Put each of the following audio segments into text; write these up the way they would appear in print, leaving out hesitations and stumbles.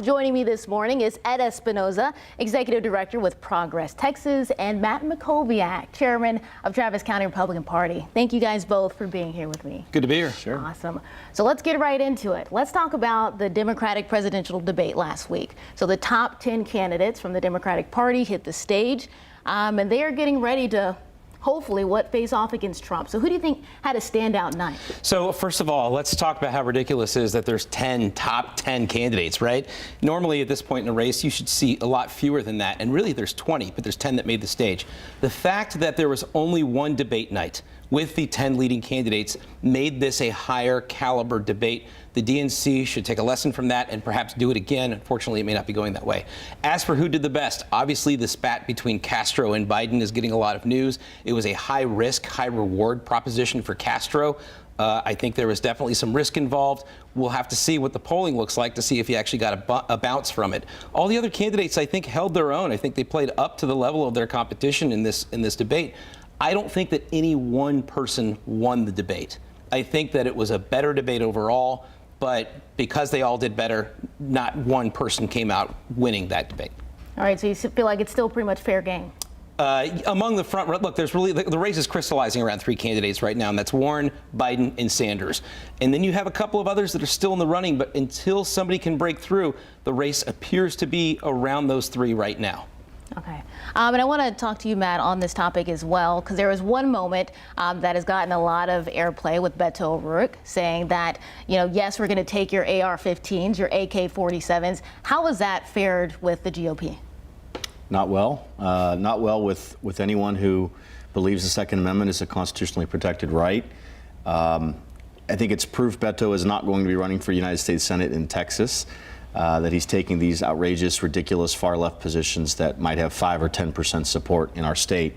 Joining me this morning is Ed Espinoza, Executive Director with Progress Texas, and Matt Mackowiak, Chairman of Travis County Republican Party. Thank you guys both for being here with me. Good to be here. Sure. Awesome. So let's get right into it. Let's talk about the Democratic presidential debate last week. So the top 10 candidates from the Democratic Party hit the stage, and they are getting ready to hopefully face off against Trump. So who do you think had a standout night? So first of all, let's talk about how ridiculous it is that there's top 10 candidates, right? Normally at this point in a race, you should see a lot fewer than that. And really there's 20, but there's 10 that made the stage. The fact that there was only one debate night with the 10 leading candidates made this a higher caliber debate. The DNC should take a lesson from that and perhaps do it again. Unfortunately, it may not be going that way. As for who did the best, obviously the spat between Castro and Biden is getting a lot of news. It was a high risk, high reward proposition for Castro. I think there was definitely some risk involved. We'll have to see what the polling looks like to see if he actually got a bounce from it. All the other candidates, I think, held their own. I think they played up to the level of their competition in this debate. I don't think that any one person won the debate. I think that it was a better debate overall, but because they all did better, not one person came out winning that debate. All right, so you feel like it's still pretty much fair game? Among the front, look, there's really, the race is crystallizing around three candidates right now, and that's Warren, Biden, and Sanders. And then you have a couple of others that are still in the running, but until somebody can break through, the race appears to be around those three right now. Okay. And I want to talk to you, Matt, on this topic as well, because there was one moment that has gotten a lot of airplay with Beto O'Rourke saying that, yes, we're going to take your AR-15s, your AK-47s. How has that fared with the GOP? Not well. Not well with anyone who believes the Second Amendment is a constitutionally protected right. I think it's proof Beto is not going to be running for United States Senate in Texas. That he's taking these outrageous, ridiculous, far-left positions that might have 5 or 10% support in our state.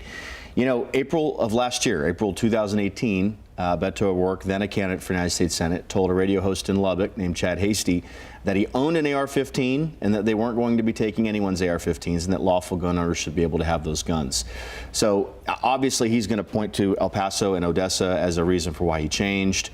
April of last year, April 2018, Beto O'Rourke, then a candidate for United States Senate, told a radio host in Lubbock named Chad Hasty that he owned an AR-15 and that they weren't going to be taking anyone's AR-15s and that lawful gun owners should be able to have those guns. So obviously he's going to point to El Paso and Odessa as a reason for why he changed.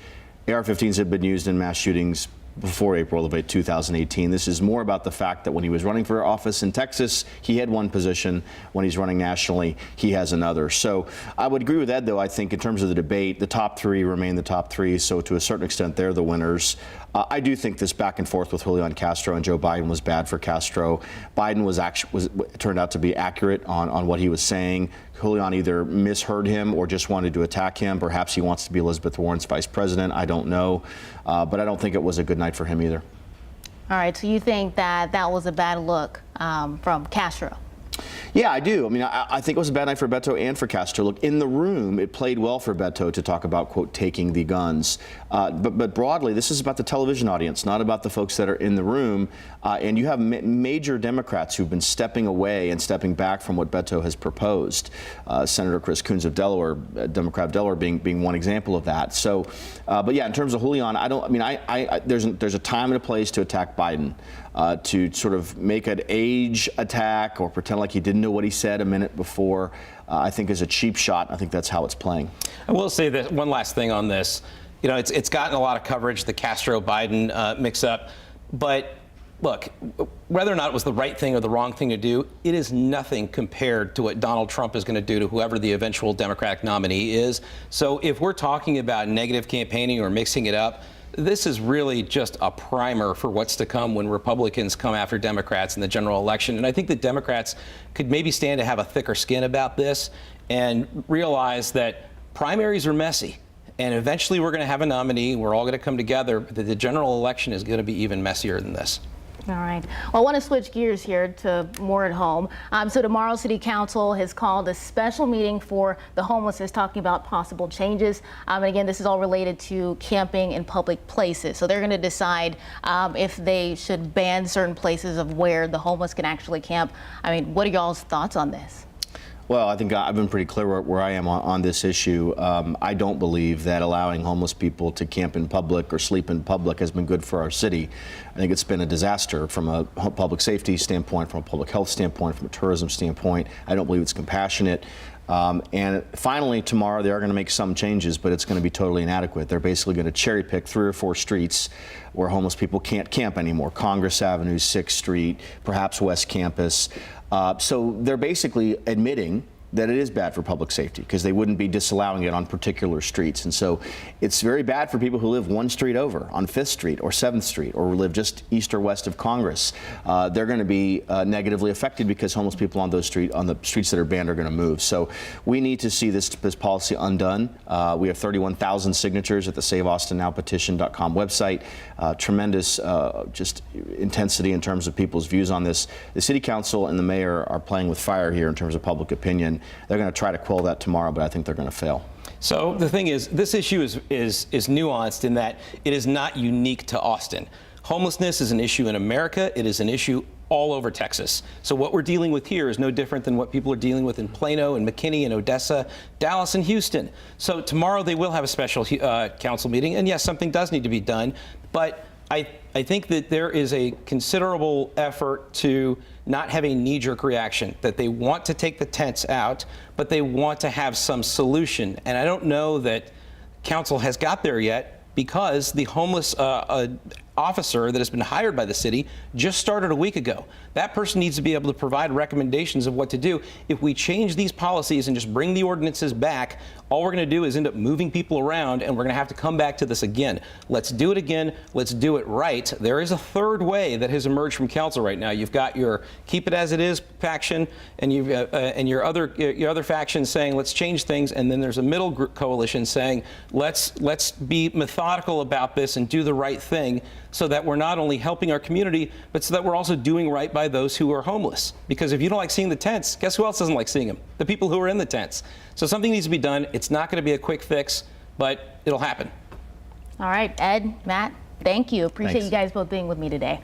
AR-15s had been used in mass shootings before April of 2018. This is more about the fact that when he was running for office in Texas, he had one position. When he's running nationally, he has another. So I would agree with Ed, though. I think in terms of the debate, the top three remain the top three. So to a certain extent, they're the winners. I do think this back and forth with Julian Castro and Joe Biden was bad for Castro. Biden turned out to be accurate on what he was saying. Julian either misheard him or just wanted to attack him. Perhaps he wants to be Elizabeth Warren's vice president. I don't know. But I don't think it was a good night for him either. All right. So you think that was a bad look from Castro? Yeah, I do. I mean, I think it was a bad night for Beto and for Castro. Look, in the room, it played well for Beto to talk about, quote, taking the guns. But broadly, this is about the television audience, not about the folks that are in the room. And you have major Democrats who've been stepping away and stepping back from what Beto has proposed. Senator Chris Coons of Delaware, Democrat of Delaware, being one example of that. So, but yeah, in terms of Julian, there's a time and a place to attack Biden. To sort of make an age attack or pretend like he didn't know what he said a minute before, I think is a cheap shot. I think that's how it's playing. I will say that one last thing on this. It's gotten a lot of coverage, the Castro-Biden mix-up. But look, whether or not it was the right thing or the wrong thing to do, it is nothing compared to what Donald Trump is going to do to whoever the eventual Democratic nominee is. So if we're talking about negative campaigning or mixing it up, this is really just a primer for what's to come when Republicans come after Democrats in the general election. And I think the Democrats could maybe stand to have a thicker skin about this and realize that primaries are messy. And eventually we're going to have a nominee. We're all going to come together. But the general election is going to be even messier than this. All right. Well, I want to switch gears here to more at home. So tomorrow, City Council has called a special meeting for the homelessness, talking about possible changes. And again, this is all related to camping in public places. So they're going to decide if they should ban certain places of where the homeless can actually camp. I mean, what are y'all's thoughts on this? Well, I think I've been pretty clear where I am on this issue. I don't believe that allowing homeless people to camp in public or sleep in public has been good for our city. I think it's been a disaster from a public safety standpoint, from a public health standpoint, from a tourism standpoint. I don't believe it's compassionate. And finally, tomorrow, they are going to make some changes, but it's going to be totally inadequate. They're basically going to cherry pick 3 or 4 streets where homeless people can't camp anymore. Congress Avenue, 6th Street, perhaps West Campus. So they're basically admitting that it is bad for public safety because they wouldn't be disallowing it on particular streets. And so it's very bad for people who live 1 street over on 5th Street or 7th Street or live just east or west of Congress. They're going to be negatively affected because homeless people on the streets that are banned are going to move. So we need to see this policy undone. We have 31,000 signatures at the SaveAustinNowPetition.com website. Tremendous just intensity in terms of people's views on this. The City Council and the Mayor are playing with fire here in terms of public opinion. They're going to try to quell that tomorrow, but I think they're going to fail. So the thing is, this issue is nuanced in that it is not unique to Austin. Homelessness is an issue in America. It is an issue all over Texas. So what we're dealing with here is no different than what people are dealing with in Plano and McKinney and Odessa, Dallas and Houston. So tomorrow they will have a special council meeting, and yes, something does need to be done, but I think that there is a considerable effort to not have a knee-jerk reaction, that they want to take the tents out, but they want to have some solution. And I don't know that council has got there yet because the homeless officer that has been hired by the city just started a week ago. That person needs to be able to provide recommendations of what to do. If we change these policies and just bring the ordinances back, all we're going to do is end up moving people around, and we're going to have to come back to this again. Let's do it again. Let's do it right. There is a third way that has emerged from council right now. You've got your keep it as it is faction, and you've and your other factions saying let's change things, and then there's a middle group coalition saying let's be methodical about this and do the right thing, so that we're not only helping our community, but so that we're also doing right by those who are homeless. Because if you don't like seeing the tents, guess who else doesn't like seeing them? The people who are in the tents. So something needs to be done. It's not going to be a quick fix, but it'll happen. All right, Ed, Matt, thank you. Appreciate Thanks. you guys both being with me today.